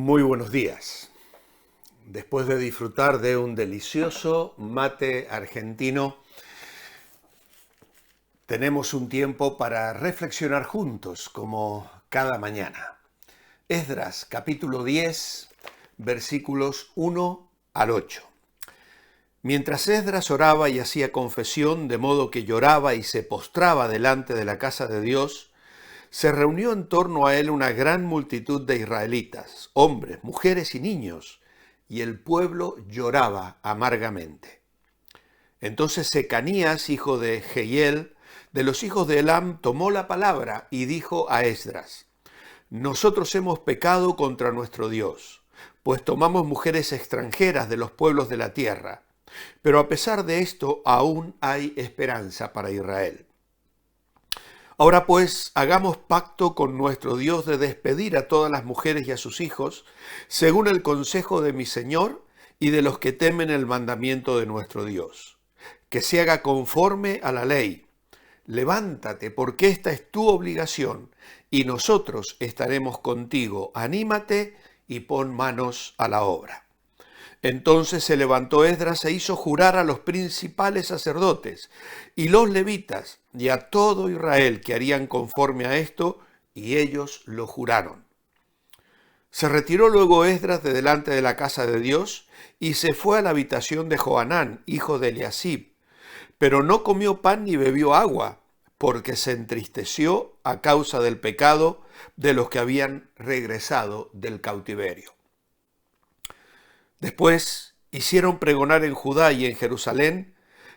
Muy buenos días. Después de disfrutar de un delicioso mate argentino, tenemos un tiempo para reflexionar juntos, como cada mañana. Esdras, capítulo 10, versículos 1 al 8. Mientras Esdras oraba y hacía confesión, de modo que lloraba y se postraba delante de la casa de Dios, se reunió en torno a él una gran multitud de israelitas, hombres, mujeres y niños, y el pueblo lloraba amargamente. Entonces Secanías, hijo de Jehiel, de los hijos de Elam, tomó la palabra y dijo a Esdras: Nosotros hemos pecado contra nuestro Dios, pues tomamos mujeres extranjeras de los pueblos de la tierra. Pero a pesar de esto, aún hay esperanza para Israel. Ahora pues, hagamos pacto con nuestro Dios de despedir a todas las mujeres y a sus hijos, según el consejo de mi Señor y de los que temen el mandamiento de nuestro Dios. Que se haga conforme a la ley. Levántate, porque esta es tu obligación, y nosotros estaremos contigo. Anímate y pon manos a la obra. Entonces se levantó Esdras e hizo jurar a los principales sacerdotes y los levitas y a todo Israel que harían conforme a esto, y ellos lo juraron. Se retiró luego Esdras de delante de la casa de Dios y se fue a la habitación de Johanán, hijo de Eliasib, pero no comió pan ni bebió agua, porque se entristeció a causa del pecado de los que habían regresado del cautiverio. Después hicieron pregonar en Judá y en Jerusalén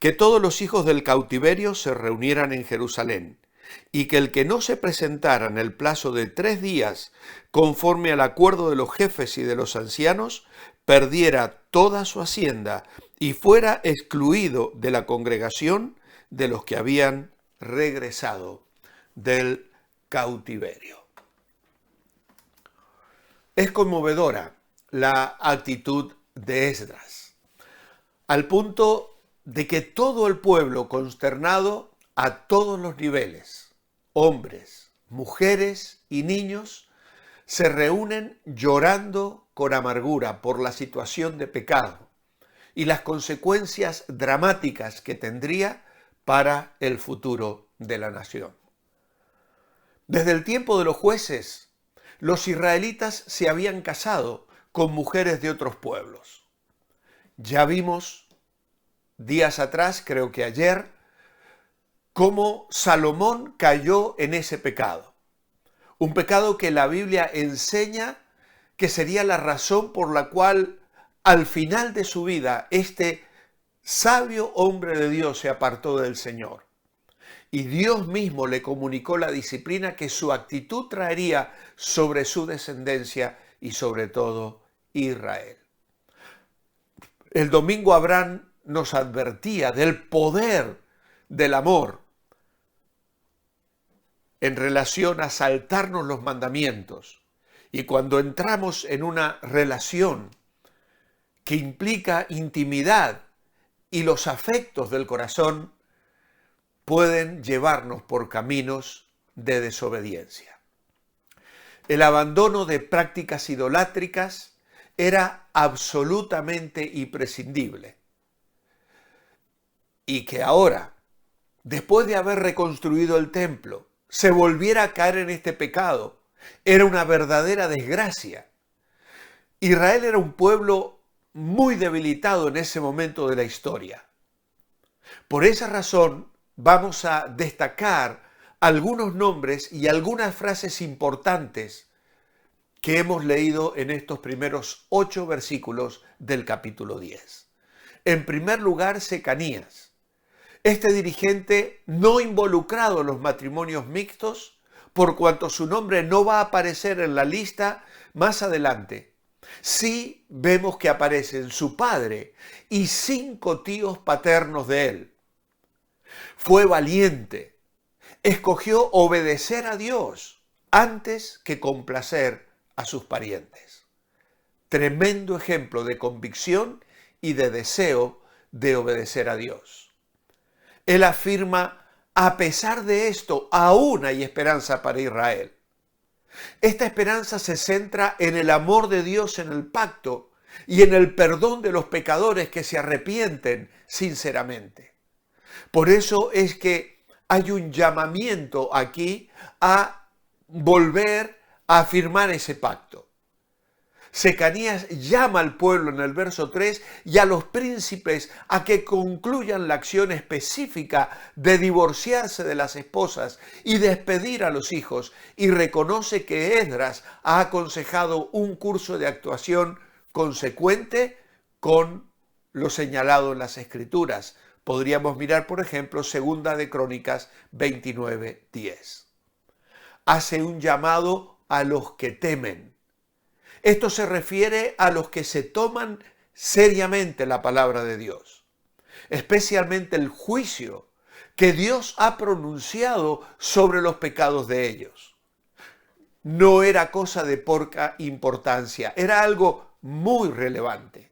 que todos los hijos del cautiverio se reunieran en Jerusalén, y que el que no se presentara en el plazo de 3 días, conforme al acuerdo de los jefes y de los ancianos, perdiera toda su hacienda y fuera excluido de la congregación de los que habían regresado del cautiverio. Es conmovedora la actitud de Esdras, al punto de que todo el pueblo, consternado a todos los niveles, hombres, mujeres y niños, se reúnen llorando con amargura por la situación de pecado y las consecuencias dramáticas que tendría para el futuro de la nación. Desde el tiempo de los jueces, los israelitas se habían casado con mujeres de otros pueblos. Ya vimos días atrás, creo que ayer, cómo Salomón cayó en ese pecado. Un pecado que la Biblia enseña que sería la razón por la cual al final de su vida este sabio hombre de Dios se apartó del Señor. Y Dios mismo le comunicó la disciplina que su actitud traería sobre su descendencia y sobre todo Israel. El domingo Abraham nos advertía del poder del amor en relación a saltarnos los mandamientos. Y cuando entramos en una relación que implica intimidad y los afectos del corazón, pueden llevarnos por caminos de desobediencia. El abandono de prácticas idolátricas era absolutamente imprescindible. Y que ahora, después de haber reconstruido el templo, se volviera a caer en este pecado, era una verdadera desgracia. Israel era un pueblo muy debilitado en ese momento de la historia. Por esa razón, vamos a destacar algunos nombres y algunas frases importantes que hemos leído en estos primeros 8 versículos del capítulo 10. En primer lugar, Secanías. Este dirigente no involucrado en los matrimonios mixtos, por cuanto su nombre no va a aparecer en la lista más adelante. Sí vemos que aparecen su padre y 5 tíos paternos de él. Fue valiente, escogió obedecer a Dios antes que complacer a sus parientes. Tremendo ejemplo de convicción y de deseo de obedecer a Dios. Él afirma: a pesar de esto, aún hay esperanza para Israel. Esta esperanza se centra en el amor de Dios en el pacto y en el perdón de los pecadores que se arrepienten sinceramente. Por eso es que hay un llamamiento aquí a volver a afirmar ese pacto. Secanías llama al pueblo en el verso 3 y a los príncipes a que concluyan la acción específica de divorciarse de las esposas y despedir a los hijos, y reconoce que Esdras ha aconsejado un curso de actuación consecuente con lo señalado en las Escrituras. Podríamos mirar, por ejemplo, Segunda de Crónicas 29:10. Hace un llamado a los que temen. Esto se refiere a los que se toman seriamente la palabra de Dios, especialmente el juicio que Dios ha pronunciado sobre los pecados de ellos. No era cosa de poca importancia, era algo muy relevante.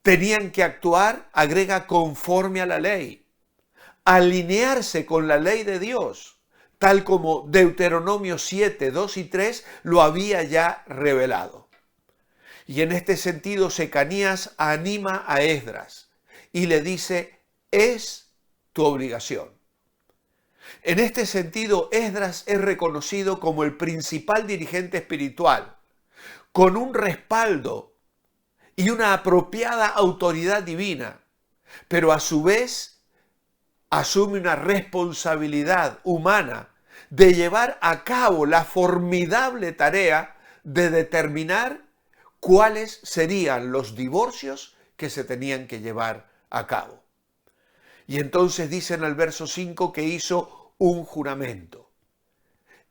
Tenían que actuar, agrega, conforme a la ley, alinearse con la ley de Dios, tal como Deuteronomio 7, 2 y 3 lo había ya revelado. Y en este sentido, Secanías anima a Esdras y le dice: es tu obligación. En este sentido, Esdras es reconocido como el principal dirigente espiritual, con un respaldo y una apropiada autoridad divina, pero a su vez asume una responsabilidad humana de llevar a cabo la formidable tarea de determinar cuáles serían los divorcios que se tenían que llevar a cabo. Y entonces dice en el verso 5 que hizo un juramento.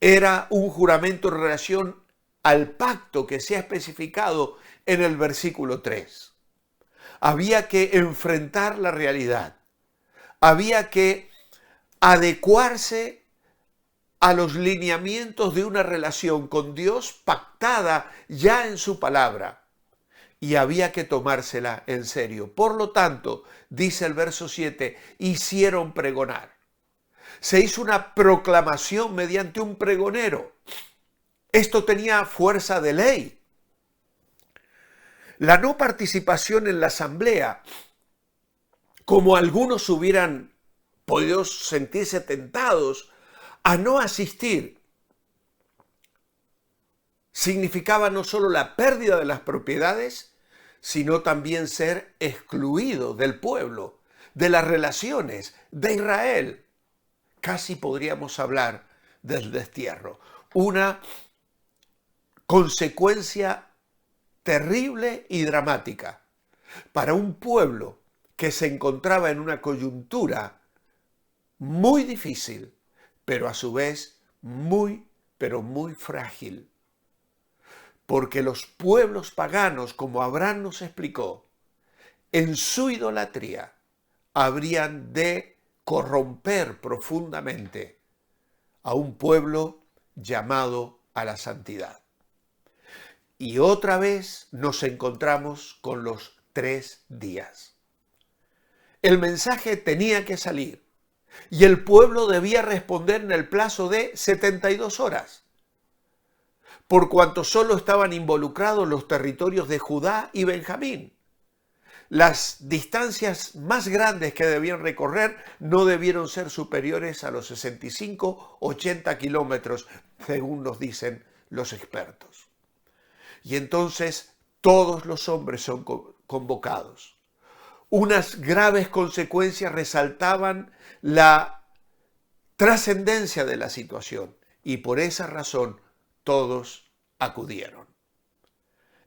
Era un juramento en relación al pacto que se ha especificado en el versículo 3. Había que enfrentar la realidad. Había que adecuarse a los lineamientos de una relación con Dios pactada ya en su palabra, y había que tomársela en serio. Por lo tanto, dice el verso 7, hicieron pregonar. Se hizo una proclamación mediante un pregonero. Esto tenía fuerza de ley. La no participación en la asamblea, como algunos hubieran podido sentirse tentados a no asistir, significaba no solo la pérdida de las propiedades, sino también ser excluido del pueblo, de las relaciones de Israel. Casi podríamos hablar del destierro. Una consecuencia terrible y dramática para un pueblo que se encontraba en una coyuntura muy difícil, pero a su vez muy, pero muy frágil. Porque los pueblos paganos, como Abraham nos explicó, en su idolatría habrían de corromper profundamente a un pueblo llamado a la santidad. Y otra vez nos encontramos con los 3 días. El mensaje tenía que salir y el pueblo debía responder en el plazo de 72 horas, por cuanto solo estaban involucrados los territorios de Judá y Benjamín. Las distancias más grandes que debían recorrer no debieron ser superiores a los 65-80 kilómetros, según nos dicen los expertos. Y entonces todos los hombres son convocados. Unas graves consecuencias resaltaban la trascendencia de la situación y por esa razón todos acudieron.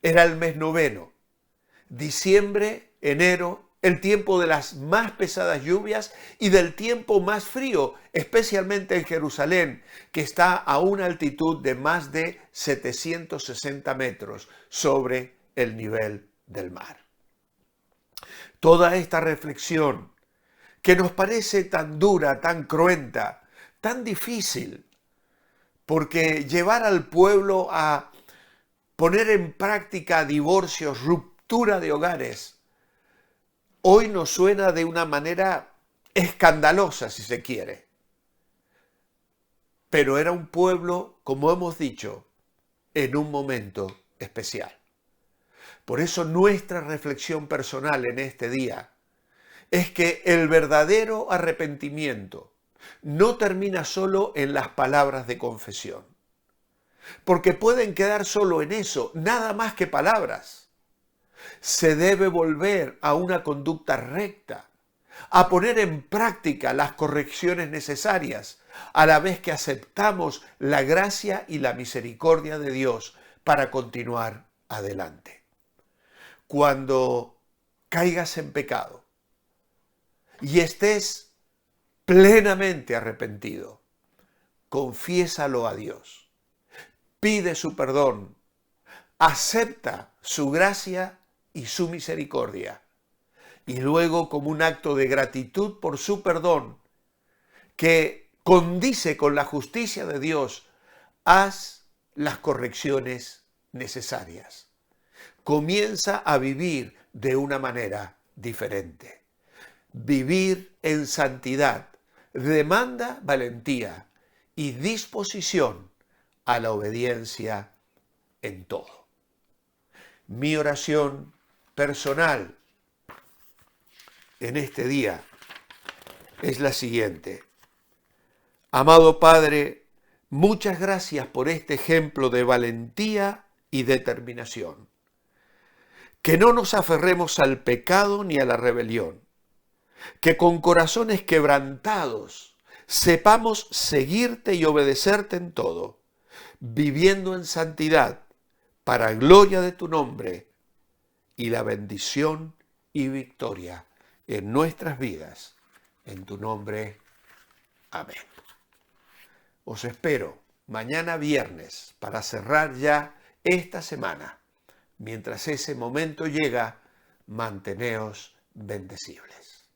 Era el mes noveno, diciembre, enero, el tiempo de las más pesadas lluvias y del tiempo más frío, especialmente en Jerusalén, que está a una altitud de más de 760 metros sobre el nivel del mar. Toda esta reflexión, que nos parece tan dura, tan cruenta, tan difícil, porque llevar al pueblo a poner en práctica divorcios, ruptura de hogares, hoy nos suena de una manera escandalosa, si se quiere. pero era un pueblo, como hemos dicho, en un momento especial. Por eso nuestra reflexión personal en este día es que el verdadero arrepentimiento no termina solo en las palabras de confesión, porque pueden quedar solo en eso, nada más que palabras. Se debe volver a una conducta recta, a poner en práctica las correcciones necesarias, a la vez que aceptamos la gracia y la misericordia de Dios para continuar adelante. Cuando caigas en pecado y estés plenamente arrepentido, confiésalo a Dios, pide su perdón, acepta su gracia y su misericordia, y luego, como un acto de gratitud por su perdón, que condice con la justicia de Dios, haz las correcciones necesarias. Comienza a vivir de una manera diferente. Vivir en santidad demanda valentía y disposición a la obediencia en todo. Mi oración personal en este día es la siguiente. Amado Padre, muchas gracias por este ejemplo de valentía y determinación. Que no nos aferremos al pecado ni a la rebelión. Que con corazones quebrantados sepamos seguirte y obedecerte en todo, viviendo en santidad para gloria de tu nombre y la bendición y victoria en nuestras vidas. En tu nombre, amén. Os espero mañana viernes para cerrar ya esta semana. Mientras ese momento llega, manteneos bendecibles.